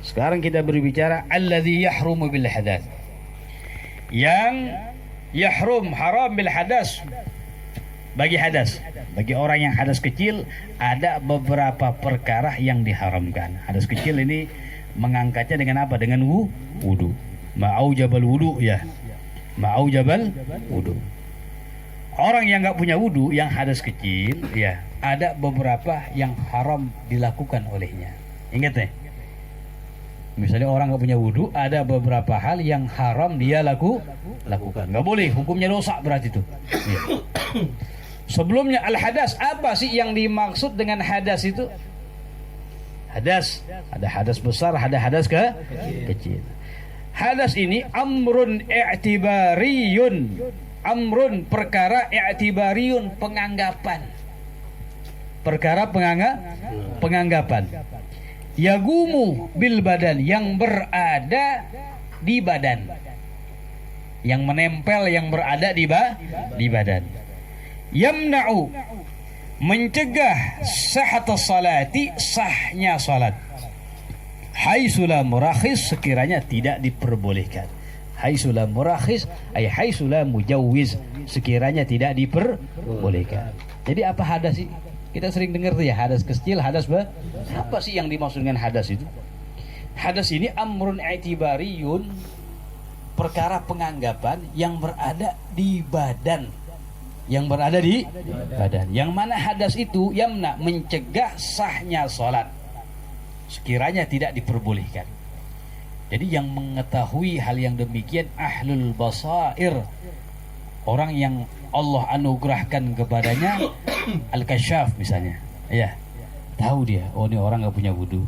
Sekarang kita berbicara alladzi yahrumu bil hadas. Yang yahrum haram bil hadas. Bagi hadas, bagi orang yang hadas kecil ada beberapa perkara yang diharamkan. Hadas kecil ini mengangkatnya dengan apa? Dengan wudu. Ma'aujabal wudu ya. Ma'aujabal wudu. Orang yang nggak punya wudu, yang hadas kecil, ya ada beberapa yang haram dilakukan olehnya. Ingat ya. Misalnya orang nggak punya wudu, ada beberapa hal yang haram dia lakukan. Nggak boleh, hukumnya dosa berarti itu. Ya. Sebelumnya al-hadas, apa sih yang dimaksud dengan hadas itu? Hadas, ada hadas besar, ada hadas kecil. Hadas ini amrun i'tibariyun. Amrun perkara i'tibariyun, penganggapan. Perkara penganggapan. Yagumu bil badan, yang berada di badan. Yang menempel, yang berada di badan. Yamna'u, mencegah sahhatus salati, sahnya salat. Haitsula murakhis, sekiranya tidak diperbolehkan. Haitsula murakhis ay haitsula mujawwiz, sekiranya tidak diperbolehkan. Jadi apa hadas sih? Kita sering dengar tuh ya, hadas kecil, hadas besar. Apa sih yang dimaksud dengan hadas itu? Hadas ini amrun i'tibariyun, perkara penganggapan yang berada di badan. Yang berada di badan. Yang mana hadas itu yamna, mencegah sahnya salat, sekiranya tidak diperbolehkan. Jadi yang mengetahui hal yang demikian ahlul basair, orang yang Allah anugerahkan kepadanya al-kasyaf misalnya, ya tahu dia, oh ini orang nggak punya wudu,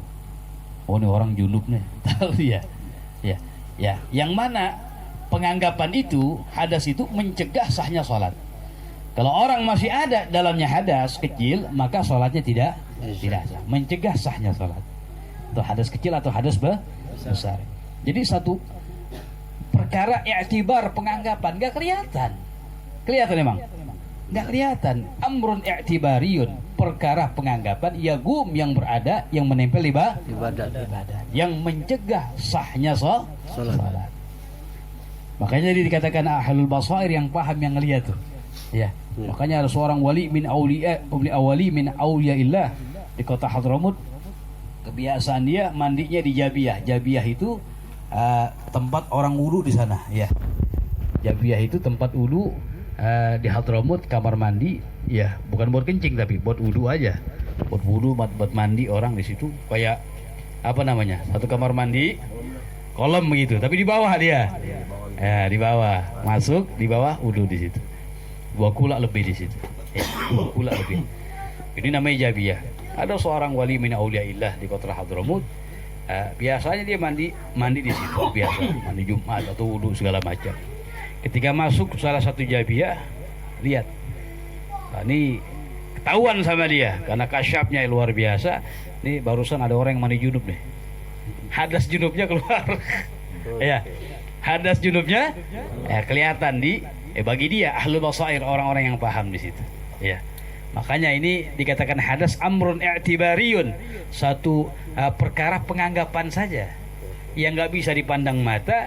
oh ini orang junub nih, tahu dia, ya yang mana penganggapan itu, hadas itu mencegah sahnya salat. Kalau orang masih ada dalamnya hadas kecil, maka sholatnya tidak sah. Mencegah sahnya sholat. Itu hadas kecil atau hadas besar. Jadi satu perkara i'tibar, penganggapan, nggak kelihatan. Kelihatan memang? Nggak kelihatan. Amrun i'tibariyun, perkara penganggapan, yagum, yang berada, yang menempel di badan. Yang mencegah sahnya sholat. Makanya jadi dikatakan ahlul basair, yang paham, yang ngelihat tuh. Ya. Makanya ada seorang wali min auliyaillah di kota Hadramut. Kebiasaan dia mandinya di Jabiyah. Jabiyah itu tempat orang wudu di sana, ya. Jabiyah itu tempat wudu di Hadramut, kamar mandi, ya, bukan buat kencing tapi buat wudu aja. Buat wudu, buat mandi orang di situ, kayak apa namanya? Satu kamar mandi, kolam begitu, tapi di bawah dia. Ya, di bawah. Masuk di bawah wudu di situ. 2 kulak lebih di situ. Ya, 2 kulak lebih. Ini namanya Jabiyah. Ada seorang wali min auliyaillah di kota Hadramut. Biasanya dia mandi di situ, biasa mandi Jumat atau wudu segala macam. Ketika masuk salah satu Jabiyah, lihat. Nah, ini ketahuan sama dia karena kasyafnya luar biasa. Ini barusan ada orang yang mandi junub nih. Hadas junubnya keluar. Ya. Hadas junubnya kelihatan bagi dia ahlul basair, orang-orang yang paham di situ, ya. Makanya ini dikatakan hadas amrun i'tibariyun, satu perkara penganggapan saja yang nggak bisa dipandang mata,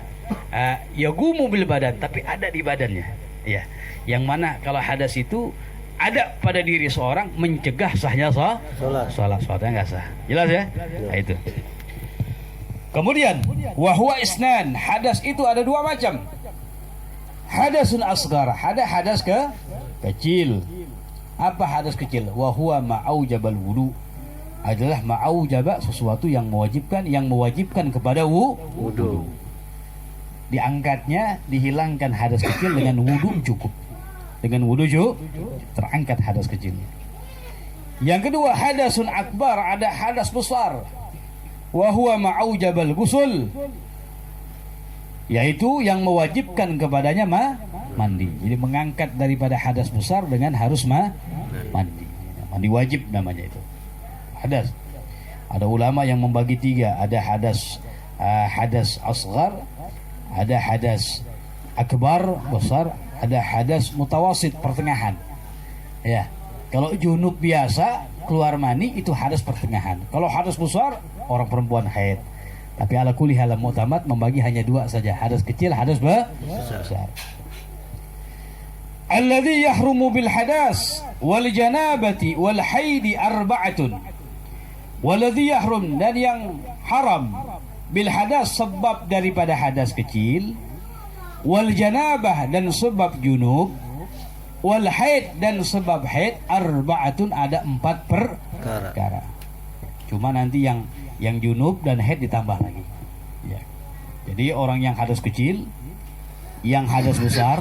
yagumu bil badan, tapi ada di badannya, ya. Yang mana kalau hadas itu ada pada diri seorang, mencegah sahnya sholatnya nggak sah. Jelas ya? Nah, itu. Kemudian wahwa isnan, hadas itu ada 2 macam. Hadasun asghar, ada hadas kecil. Apa hadas kecil? Wa huwa ma'aujabal wudu, adalah ma'aujaba, sesuatu yang mewajibkan kepada wudu. Diangkatnya, dihilangkan hadas kecil dengan wudu cukup. Dengan wudu terangkat hadas kecilnya. Yang kedua hadasun akbar, ada hadas besar. Wa huwa ma'aujabal ghusl, yaitu yang mewajibkan kepadanya mandi. Jadi mengangkat daripada hadas besar dengan harus mandi. Mandi wajib namanya itu. Hadas. Ada ulama yang membagi 3. Ada hadas asghar, ada hadas akbar besar, ada hadas mutawasid pertengahan. Ya. Kalau junub biasa keluar mani itu hadas pertengahan. Kalau hadas besar orang perempuan haid, Tapi ala kulli hal mu'tamad membagi hanya dua saja, hadas kecil, hadas besar. Alladhi yahrumu bil hadas wal janabati wal haidi arba'atun. Walladhi yahrum, dan yang haram bil hadas sebab daripada hadas kecil, wal janabah dan sebab junub, wal haid dan sebab haid, arba'atun ada 4 perkara. Cuma nanti yang junub dan haid ditambah lagi. Ya. Jadi orang yang hadas kecil, yang hadas besar,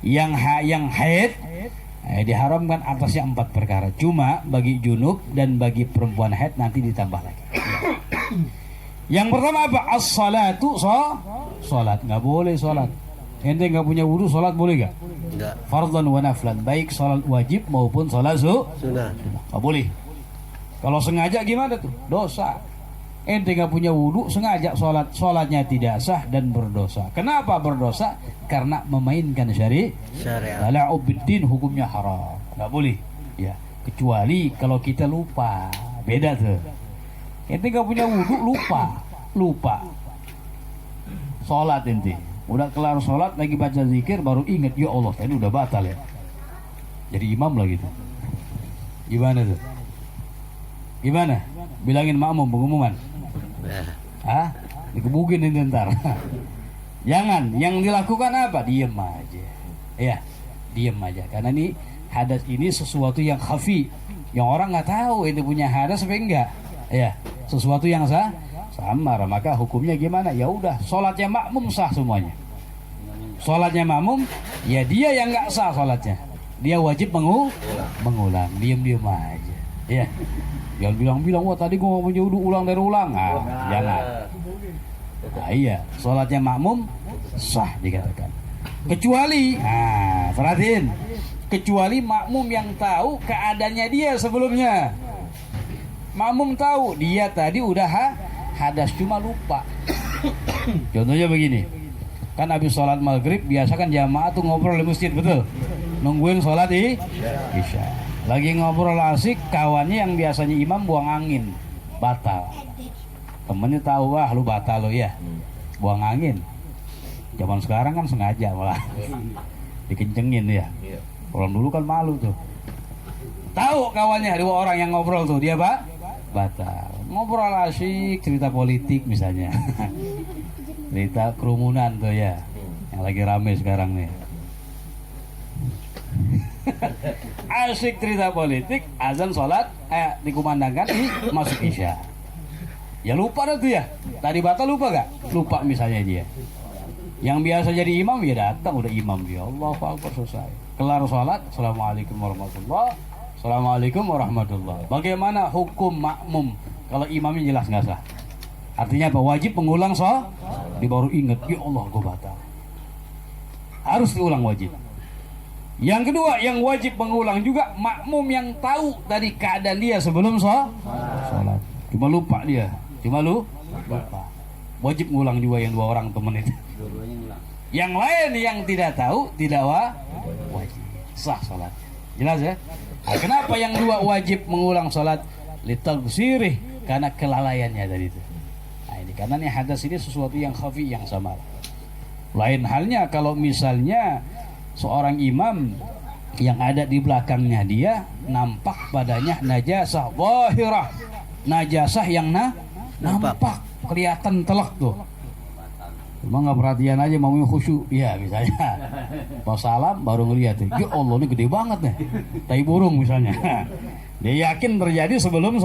yang haid, diharamkan atasnya 4 perkara. Cuma bagi junub dan bagi perempuan haid nanti ditambah lagi. Ya. Yang pertama apa? As-salatu, salat. Nggak boleh salat. Ente nggak punya wudu, salat boleh nggak? Nggak. Fardhan wa naflan, baik salat wajib maupun salat sunnah. Nggak boleh. Kalau sengaja gimana tuh? Dosa. Ente nggak punya wudu, sengaja salatnya tidak sah dan berdosa. Kenapa berdosa? Karena memainkan syariat. Tala'ubiddin, hukumnya haram. Nggak boleh. Ya. Kecuali kalau kita lupa, beda tuh. Ente nggak punya wudu, lupa. Salat ente, udah kelar salat lagi baca zikir baru ingat, ya Allah tadi udah batal ya. Jadi imam lah gitu. Gimana tuh? Gimana? Bilangin makmum pengumuman. Dikebukin ini ntar. Jangan, yang dilakukan apa? Diem aja. Ya, diem aja. Karena ini hadas ini sesuatu yang khafi, yang orang nggak tahu ini punya hadas apa enggak. Ya, sesuatu yang samar, maka hukumnya gimana? Ya udah, sholatnya makmum sah semuanya. Sholatnya makmum, ya dia yang nggak sah sholatnya. Dia wajib mengulang, diem aja. Ya, jangan bilang, wah tadi gua mau wudu ulang dari ulang. Jangan. Iya, sholatnya makmum sah dikatakan. Kecuali, perhatiin, kecuali makmum yang tahu keadaannya dia sebelumnya. Makmum tahu dia tadi udah hadas cuma lupa. Contohnya begini, kan habis sholat maghrib biasa kan jamaah tuh ngobrol di masjid, betul? Nungguin sholat isya. Lagi ngobrol asik, kawannya yang biasanya imam buang angin, batal. Temennya tahu, wah lu batal lo ya, buang angin. Zaman sekarang kan sengaja malah dikencengin ya. Orang dulu kan malu tuh. Tahu kawannya dua orang yang ngobrol tuh, dia batal. Ngobrol asik, cerita politik misalnya. Cerita kerumunan tuh ya, yang lagi rame sekarang nih. Asik cerita politik, azan sholat, dikumandangkan, masuk isya. Ya lupa dah tuh ya, tadi batal lupa gak? Lupa misalnya dia. Yang biasa jadi imam ya datang, udah imam dia, Allahu Akbar, selesai. Kelar sholat, Assalamualaikum warahmatullahi wabarakatuh. Assalamualaikum warahmatullahi. Bagaimana hukum makmum kalau imamnya jelas nggak sah? Artinya apa? Wajib mengulang dia baru ingat, ya Allah gue batal. Harus diulang wajib. Yang kedua, yang wajib mengulang juga makmum yang tahu tadi keadaan dia sebelum sholat. Cuma lupa dia, lupa. Wajib mengulang juga yang dua orang teman itu. Yang lain yang tidak tahu tidak wajib, sah sholat. Jelas ya? Nah, kenapa yang dua wajib mengulang sholat? Litalbsirih, karena kelalaiannya tadi itu. Nah ini karena nih hadas ini sesuatu yang khafi, yang samar. Lain halnya kalau misalnya seorang imam yang ada di belakangnya dia nampak padanya najasah zahirah, najasah yang nampak kelihatan telak tuh. Cuma nggak perhatian aja, mau khusyuk, ya misalnya. Pas salam baru ngeliat, ya Allah ini gede banget nih, tai burung misalnya. Dia yakin terjadi sebelum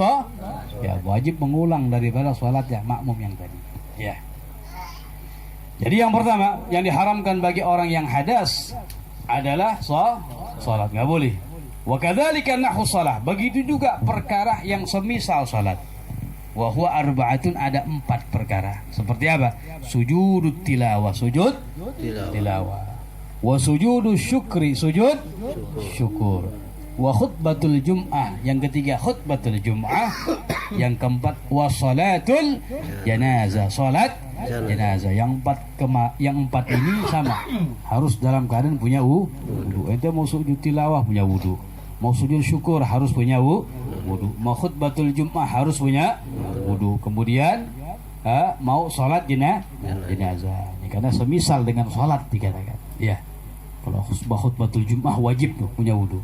ya wajib mengulang daripada sholatnya makmum yang tadi. Ya. Jadi yang pertama yang diharamkan bagi orang yang hadas adalah sholat, nggak boleh. Wa kadzalika nahu shalah, begitu juga perkara yang semisal sholat. Wa huwa arba'atun, ada 4 perkara. Seperti apa? Sujudut tilawah, sujud tilawah. Wa sujudus syukri, sujud syukur. Wa khutbatul jum'ah, yang ketiga khutbatul jum'ah. Yang keempat wa salatul janazah, salat jenazah. Yang empat ini sama, harus dalam keadaan punya wudu. Ente mau sujud tilawah punya wudu, mau sujud syukur harus punya wudu, mau khutbatul jum'ah harus punya wudu. Kemudian mau sholat jenazah. Karena semisal dengan sholat dikatakan. Ya. Kalau khutbatul Jumat wajib tuh punya wudu.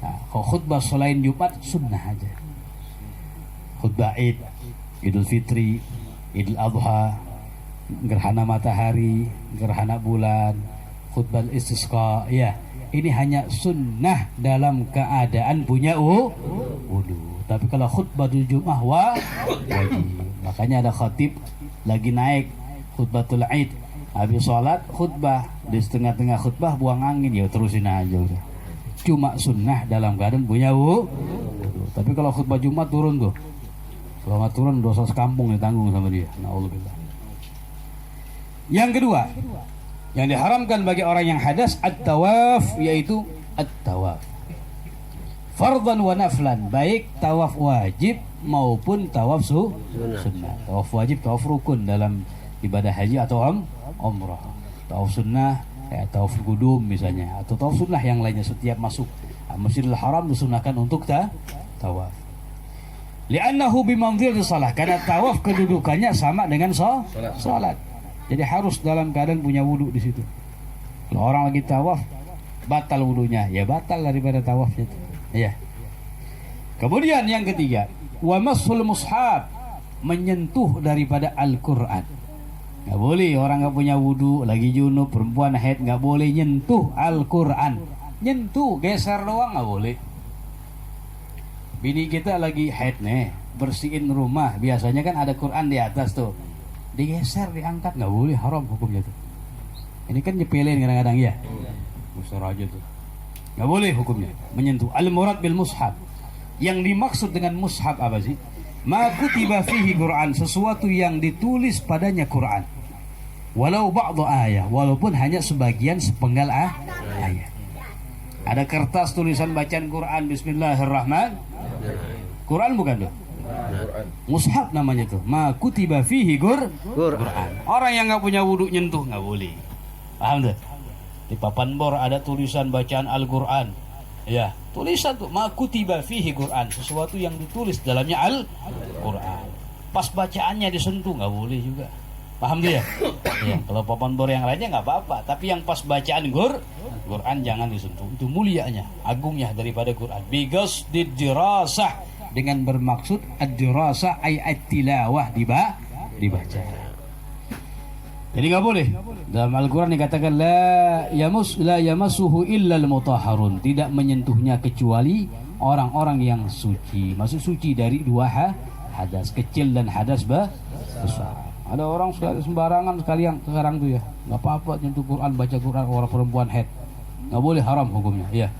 Nah, kalau khutbah selain Jumat sunnah aja. Khutbah Id, Idul Fitri, Idul Adha, gerhana matahari, gerhana bulan, khutbah istisqa, ya. Ini hanya sunnah dalam keadaan punya wudu. Tapi kalau khutbatul Jumat wajib. Makanya ada khatib lagi naik khutbatul Id, habis sholat khutbah, di setengah-tengah khutbah buang angin, ya terusin aja udah. Cuma sunnah dalam keadaan punya wudu. Tapi kalau khutbah Jumat turun tuh, kalau nggak turun dosa sekampung ditanggung sama dia. Na'udzubillah. Yang kedua, yang diharamkan bagi orang yang hadas at-tawaf, yaitu at-tawaf fardhan wa naflan, baik tawaf wajib maupun tawaf sunnah. Tawaf wajib, tawaf rukun dalam ibadah haji atau umrah. Tawaf sunnah kayak tawaf qudum misalnya, atau tawaf sunnah yang lainnya setiap masuk Masjidil Haram disunahkan untuk tawaf. Li'annahu bimanzilati shalah, karena tawaf kedudukannya sama dengan salat. Jadi harus dalam keadaan punya wudu di situ. Kalau orang lagi tawaf batal wudunya, ya batal daripada tawafnya itu. Ya. Kemudian yang ketiga, wa masul mushaf, menyentuh daripada Al-Qur'an. Nggak boleh orang nggak punya wudu, lagi junub, perempuan haid, nggak boleh nyentuh Al-Qur'an. Nyentuh, geser doang nggak boleh. Bini kita lagi haid nih, bersihin rumah, biasanya kan ada Quran di atas tuh, digeser, diangkat, nggak boleh, haram hukumnya tuh. Ini kan nyepelin kadang-kadang ya, besar aja tuh, nggak boleh hukumnya menyentuh. Al-murad bil mushaf, yang dimaksud dengan mushaf apa sih? Ma kutiba fihi Quran, sesuatu yang ditulis padanya Quran, walau ba'du ayat, walaupun hanya sebagian sepenggal ayat. Ada kertas tulisan bacaan Quran, Bismillahirrahmanirrahim, Quran bukan tuh? Mushaf namanya tuh. Ma kutiba fihi Quran. Orang yang nggak punya wudu nyentuh nggak boleh. Paham tuh? Di papan bor ada tulisan bacaan Al-Quran. Ya, tulisan tuh ma kutiba fihi Quran, sesuatu yang ditulis dalamnya Al-Quran. Pas bacaannya disentuh nggak boleh juga. Paham tuh ya? Ya, kalau papan bor yang lainnya nggak apa-apa, tapi yang pas bacaan Quran jangan disentuh. Itu mulianya, agungnya daripada Quran. Bigas didirasah, dengan bermaksud ad-dirasah ay at-tilawah, dibaca. Jadi nggak boleh. Dalam Al-Quran dikatakan la yamassuhu illa al-mutahharun, tidak menyentuhnya kecuali orang-orang yang suci. Maksud suci dari dua hadas kecil dan hadas besar. Ada orang sembarangan sekali yang sekarang tuh ya, nggak apa-apa nyentuh Quran, baca Quran, orang perempuan haid, nggak boleh, haram hukumnya. Ya.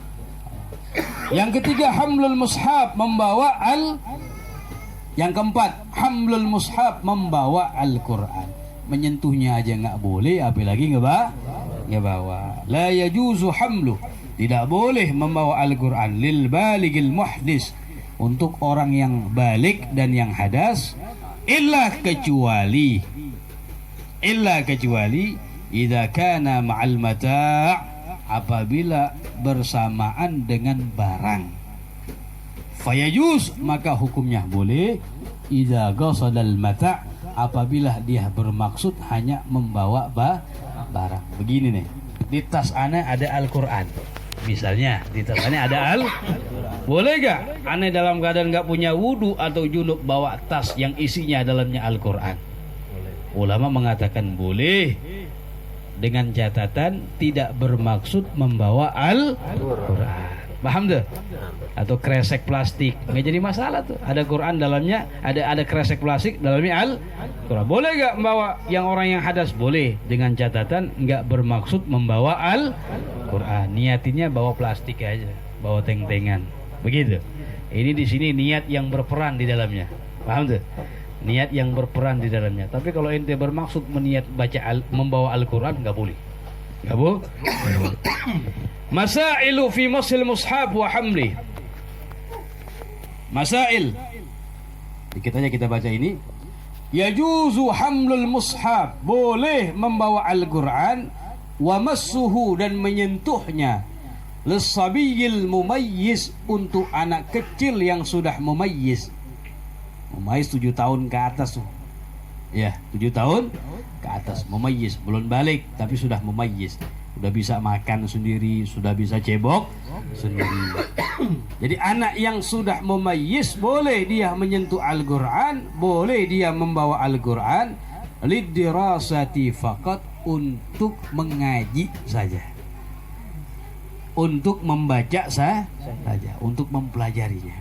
Yang ketiga, hamlul mushaf, membawa yang keempat, hamlul mushaf, membawa Al-Quran. Menyentuhnya aja nggak boleh, apalagi ngebawa. La yajuzu hamlu, tidak boleh membawa Al-Quran lil baligil muhdis, untuk orang yang balik dan yang hadas, illa kecuali idza kana ma'al mata', apabila bersamaan dengan barang. Fayajuz, maka hukumnya boleh. Idza qasadal mata', apabila dia bermaksud hanya membawa barang. Begini nih, di tas ana ada Al-Quran, misalnya di tas ana ada boleh gak ane dalam keadaan gak punya wudu atau junub bawa tas yang isinya dalamnya Al-Quran? Ulama mengatakan boleh, dengan catatan tidak bermaksud membawa Al-Quran. Paham tuh? Atau kresek plastik, nggak jadi masalah tuh. Ada Quran dalamnya, ada kresek plastik dalamnya Al-Quran. Boleh gak membawa yang orang yang hadas? Boleh, dengan catatan nggak bermaksud membawa Al-Quran. Niatinya bawa plastik aja, bawa teng-tengan. Begitu. Ini di sini niat yang berperan di dalamnya. Paham tuh? Niat yang berperan di dalamnya. Tapi kalau ente bermaksud membawa Al-Quran, nggak boleh. Nggak boleh. Masailu fi masil mushaf wa hamli. Masail. Dikit aja kita baca ini. Yajuzu hamlul mushaf, boleh membawa Al-Quran, wa massuhu, dan menyentuhnya, lisabiyil mumayyiz, untuk anak kecil yang sudah mumayyiz. Mumayyiz 7 tahun ke atas tuh. Ya, 7 tahun ke atas mumayyiz, belum balik tapi sudah mumayyiz. Sudah bisa makan sendiri, sudah bisa cebok sendiri. Jadi anak yang sudah mumayyiz boleh dia menyentuh Al-Qur'an, boleh dia membawa Al-Qur'an lidirasati faqat, untuk mengaji saja. Untuk membaca saja, untuk mempelajarinya.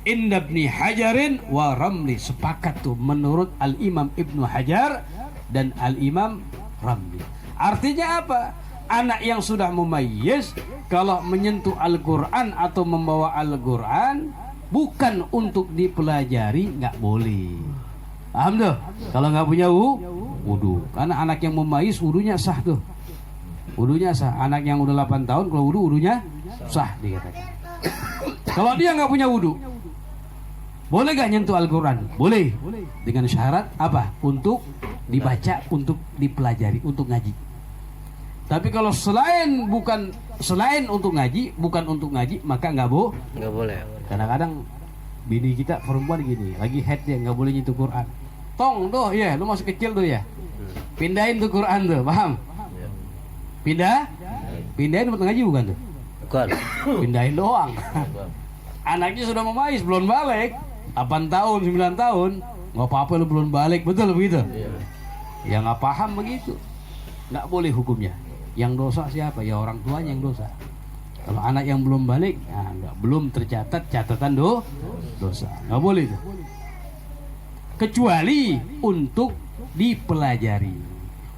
Inda Ibni Hajarin wa Ramli, sepakat tuh menurut Al-Imam Ibnu Hajar dan Al-Imam Ramli. Artinya apa? Anak yang sudah mumayyiz kalau menyentuh Al-Quran atau membawa Al-Quran bukan untuk dipelajari, nggak boleh. Paham tuh? Kalau nggak punya wudu, karena anak yang mumayyiz wudunya sah tuh. Wudunya sah. Anak yang udah 8 tahun kalau wudunya sah dikatakan. Kalau dia nggak punya wudu, boleh gak nyentuh Al-Quran? Boleh. Dengan syarat apa? Untuk dibaca, untuk dipelajari, untuk ngaji. Tapi kalau selain untuk ngaji, bukan untuk ngaji, maka nggak boleh. Kadang-kadang bini kita perempuan gini, lagi head dia nggak boleh nyentuh Quran. Tong tuh, ya, lu masih kecil tuh ya. Pindahin tuh Quran tuh, paham? Pindahin untuk ngaji bukan tuh? Bukan. Pindahin doang. Anaknya sudah mumayyiz, belum balik. 8 tahun, 9 tahun, nggak apa-apa lu belum balik, betul begitu? Ya nggak paham begitu, nggak boleh hukumnya. Yang dosa siapa? Ya orang tuanya yang dosa. Kalau anak yang belum balik, belum tercatat catatan dosa, nggak boleh itu. Kecuali untuk dipelajari.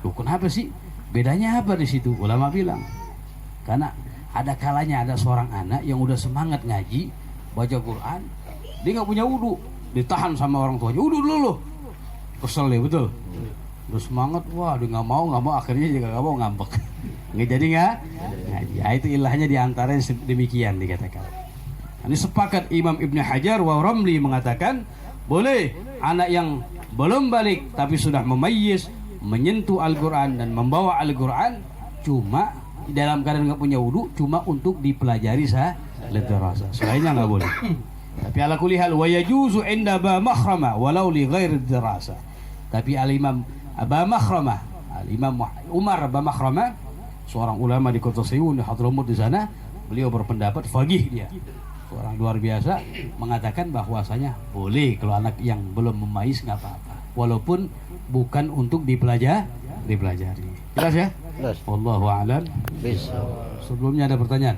Loh, kenapa sih? Bedanya apa di situ? Ulama bilang, karena ada kalanya ada seorang anak yang udah semangat ngaji, baca Quran, dia nggak punya wudu, ditahan sama orang tuanya, wudu dulu loh, kesel deh betul. Terus semangat, wah dia nggak mau, akhirnya juga nggak mau, ngambek, nggak jadi ngaji. Ya, itu ilahnya diantara demikian dikatakan. Ini sepakat Imam Ibnu Hajar wa Ramli mengatakan boleh anak yang belum balik tapi sudah mumayyiz menyentuh Al-Quran dan membawa Al-Quran, cuma dalam keadaan nggak punya wudu, cuma untuk dipelajari lidirasa. Selainnya nggak boleh. Tapi ala kulli hal wa yajuzu inda ba makhrama walau li ghairi dirasa. Tapi al-Imam Aba Makhrama, al-Imam Umar Aba Makhrama, seorang ulama di Kota Sayun di Hadramut di sana, beliau berpendapat faqih dia. Seorang luar biasa mengatakan bahwasanya boleh kalau anak yang belum mumayyiz nggak apa-apa. Walaupun bukan untuk dipelajari. Jelas ya? Jelas. Wallahu a'lam. Bisa. Sebelumnya ada pertanyaan?